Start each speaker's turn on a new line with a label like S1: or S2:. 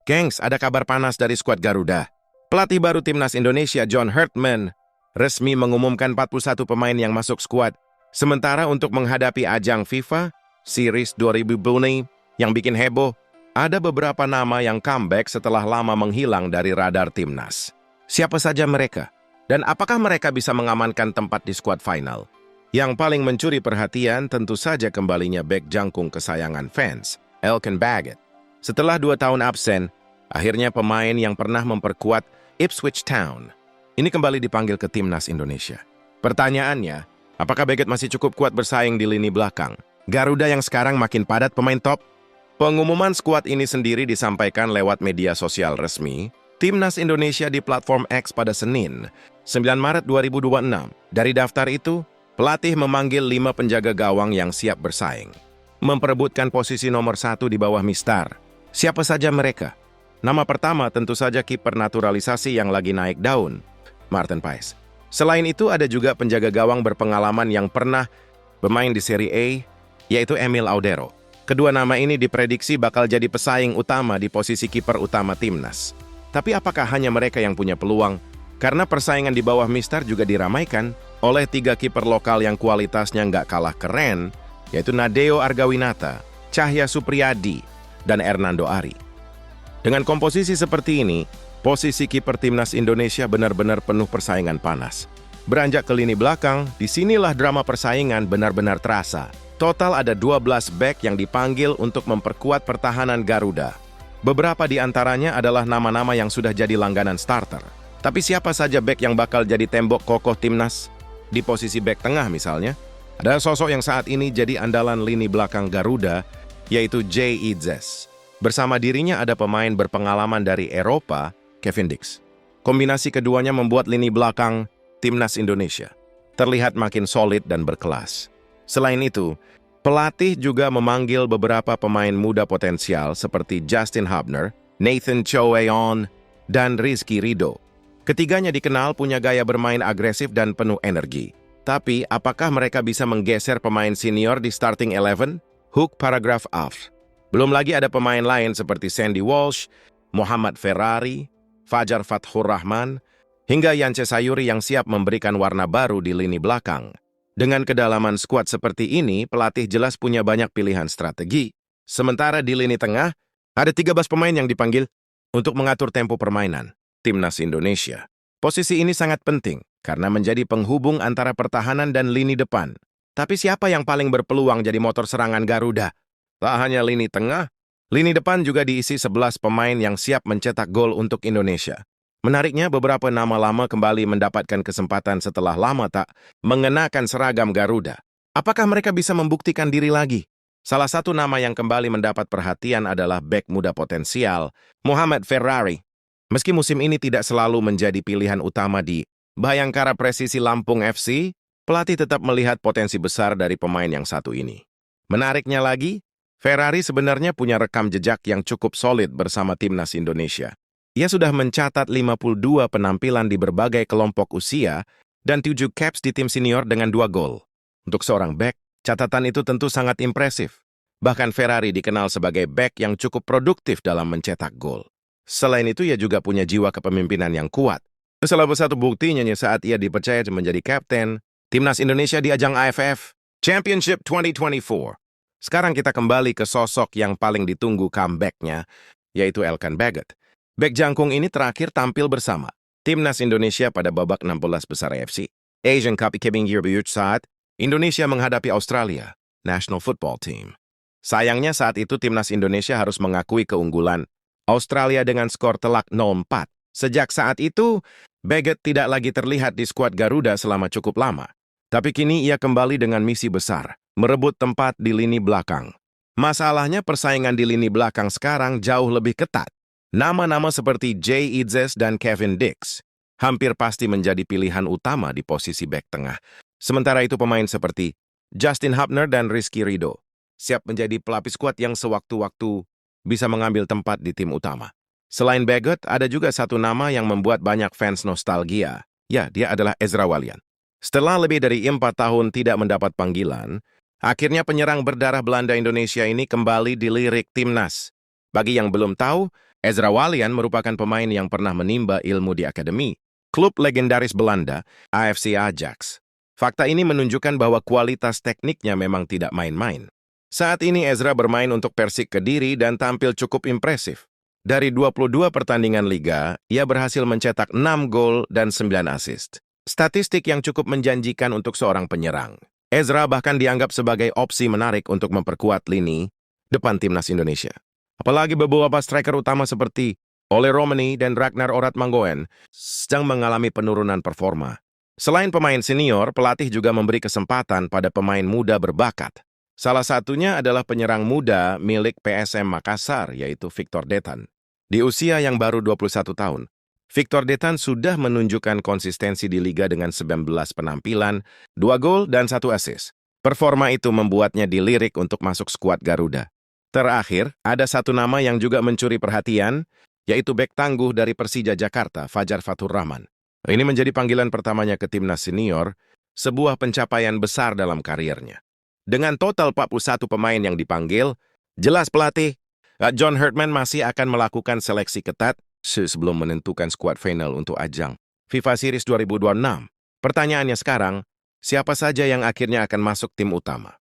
S1: Gengs, ada kabar panas dari skuad Garuda. Pelatih baru timnas Indonesia, John Herdman, resmi mengumumkan 41 pemain yang masuk skuad. Sementara untuk menghadapi ajang FIFA Series 2020 yang bikin heboh, ada beberapa nama yang comeback setelah lama menghilang dari radar timnas. Siapa saja mereka? Dan apakah mereka bisa mengamankan tempat di skuad final? Yang paling mencuri perhatian tentu saja kembalinya bek jangkung kesayangan fans, Elkan Baggett. Setelah 2 tahun absen, akhirnya pemain yang pernah memperkuat Ipswich Town ini kembali dipanggil ke timnas Indonesia. Pertanyaannya, apakah Baggett masih cukup kuat bersaing di lini belakang Garuda yang sekarang makin padat pemain top? Pengumuman skuad ini sendiri disampaikan lewat media sosial resmi Timnas Indonesia di platform X pada Senin, 9 Maret 2026. Dari daftar itu, pelatih memanggil 5 penjaga gawang yang siap bersaing, memperebutkan posisi nomor 1 di bawah Mistar. Siapa saja mereka? Nama pertama tentu saja kiper naturalisasi yang lagi naik daun, Maarten Paes. Selain itu ada juga penjaga gawang berpengalaman yang pernah bermain di Serie A, yaitu Emil Audero. Kedua nama ini diprediksi bakal jadi pesaing utama di posisi kiper utama timnas. Tapi apakah hanya mereka yang punya peluang? Karena persaingan di bawah Mistar juga diramaikan oleh 3 kiper lokal yang kualitasnya nggak kalah keren, yaitu Nadeo Argawinata, Cahya Supriyadi, dan Hernando Ari. Dengan komposisi seperti ini, posisi kiper timnas Indonesia benar-benar penuh persaingan panas. Beranjak ke lini belakang, disinilah drama persaingan benar-benar terasa. Total ada 12 bek yang dipanggil untuk memperkuat pertahanan Garuda. Beberapa di antaranya adalah nama-nama yang sudah jadi langganan starter. Tapi siapa saja bek yang bakal jadi tembok kokoh timnas? Di posisi bek tengah misalnya, ada sosok yang saat ini jadi andalan lini belakang Garuda, yaitu Jay Idzes. Bersama dirinya ada pemain berpengalaman dari Eropa, Kevin Dix. Kombinasi keduanya membuat lini belakang timnas Indonesia terlihat makin solid dan berkelas. Selain itu, pelatih juga memanggil beberapa pemain muda potensial seperti Justin Hubner, Nathan Choeon, dan Rizky Ridho. Ketiganya dikenal punya gaya bermain agresif dan penuh energi. Tapi, apakah mereka bisa menggeser pemain senior di starting 11? Hook paragraph off. Belum lagi ada pemain lain seperti Sandy Walsh, Muhammad Ferrari, Fajar Fathur Rahman, hingga Yance Sayuri yang siap memberikan warna baru di lini belakang. Dengan kedalaman skuad seperti ini, pelatih jelas punya banyak pilihan strategi. Sementara di lini tengah, ada 13 pemain yang dipanggil untuk mengatur tempo permainan timnas Indonesia. Posisi ini sangat penting karena menjadi penghubung antara pertahanan dan lini depan. Tapi siapa yang paling berpeluang jadi motor serangan Garuda? Tak hanya lini tengah, lini depan juga diisi 11 pemain yang siap mencetak gol untuk Indonesia. Menariknya, beberapa nama lama kembali mendapatkan kesempatan setelah lama tak mengenakan seragam Garuda. Apakah mereka bisa membuktikan diri lagi? Salah satu nama yang kembali mendapat perhatian adalah bek muda potensial, Muhammad Ferrari. Meski musim ini tidak selalu menjadi pilihan utama di Bayangkara Presisi Lampung FC, pelatih tetap melihat potensi besar dari pemain yang satu ini. Menariknya lagi, Ferrari sebenarnya punya rekam jejak yang cukup solid bersama timnas Indonesia. Ia sudah mencatat 52 penampilan di berbagai kelompok usia dan 7 caps di tim senior dengan 2 gol. Untuk seorang bek, catatan itu tentu sangat impresif. Bahkan Ferrari dikenal sebagai bek yang cukup produktif dalam mencetak gol. Selain itu, ia juga punya jiwa kepemimpinan yang kuat. Salah satu buktinya saat ia dipercaya menjadi kapten timnas Indonesia di ajang AFF Championship 2024. Sekarang kita kembali ke sosok yang paling ditunggu comeback-nya, yaitu Elkan Baggett. Bek jangkung ini terakhir tampil bersama timnas Indonesia pada babak 16 besar AFC Asian Cup Kebing Year saat Indonesia menghadapi Australia National Football Team. Sayangnya saat itu timnas Indonesia harus mengakui keunggulan Australia dengan skor telak 0-4. Sejak saat itu, Baggett tidak lagi terlihat di skuad Garuda selama cukup lama. Tapi kini ia kembali dengan misi besar, merebut tempat di lini belakang. Masalahnya persaingan di lini belakang sekarang jauh lebih ketat. Nama-nama seperti Jay Idzes dan Kevin Dix hampir pasti menjadi pilihan utama di posisi bek tengah. Sementara itu pemain seperti Justin Hubner dan Rizky Ridho siap menjadi pelapis kuat yang sewaktu-waktu bisa mengambil tempat di tim utama. Selain Baggett, ada juga satu nama yang membuat banyak fans nostalgia. Ya, dia adalah Ezra Walian. Setelah lebih dari 4 tahun tidak mendapat panggilan, akhirnya penyerang berdarah Belanda Indonesia ini kembali dilirik timnas. Bagi yang belum tahu, Ezra Walian merupakan pemain yang pernah menimba ilmu di akademi klub legendaris Belanda, AFC Ajax. Fakta ini menunjukkan bahwa kualitas tekniknya memang tidak main-main. Saat ini Ezra bermain untuk Persik Kediri dan tampil cukup impresif. Dari 22 pertandingan liga, ia berhasil mencetak 6 gol dan 9 assist. Statistik yang cukup menjanjikan untuk seorang penyerang. Ezra bahkan dianggap sebagai opsi menarik untuk memperkuat lini depan timnas Indonesia. Apalagi beberapa striker utama seperti Ole Romani dan Ragnar Orat Manggoen sedang mengalami penurunan performa. Selain pemain senior, pelatih juga memberi kesempatan pada pemain muda berbakat. Salah satunya adalah penyerang muda milik PSM Makassar, yaitu Victor Detan. Di usia yang baru 21 tahun, Victor Detan sudah menunjukkan konsistensi di liga dengan 19 penampilan, 2 gol dan 1 assist. Performa itu membuatnya dilirik untuk masuk skuad Garuda. Terakhir, ada satu nama yang juga mencuri perhatian, yaitu bek tangguh dari Persija Jakarta, Fajar Fatur Rahman. Ini menjadi panggilan pertamanya ke timnas senior, sebuah pencapaian besar dalam karirnya. Dengan total 41 pemain yang dipanggil, jelas pelatih John Herdman masih akan melakukan seleksi ketat sebelum menentukan skuad final untuk ajang FIFA Series 2026. Pertanyaannya sekarang, siapa saja yang akhirnya akan masuk tim utama?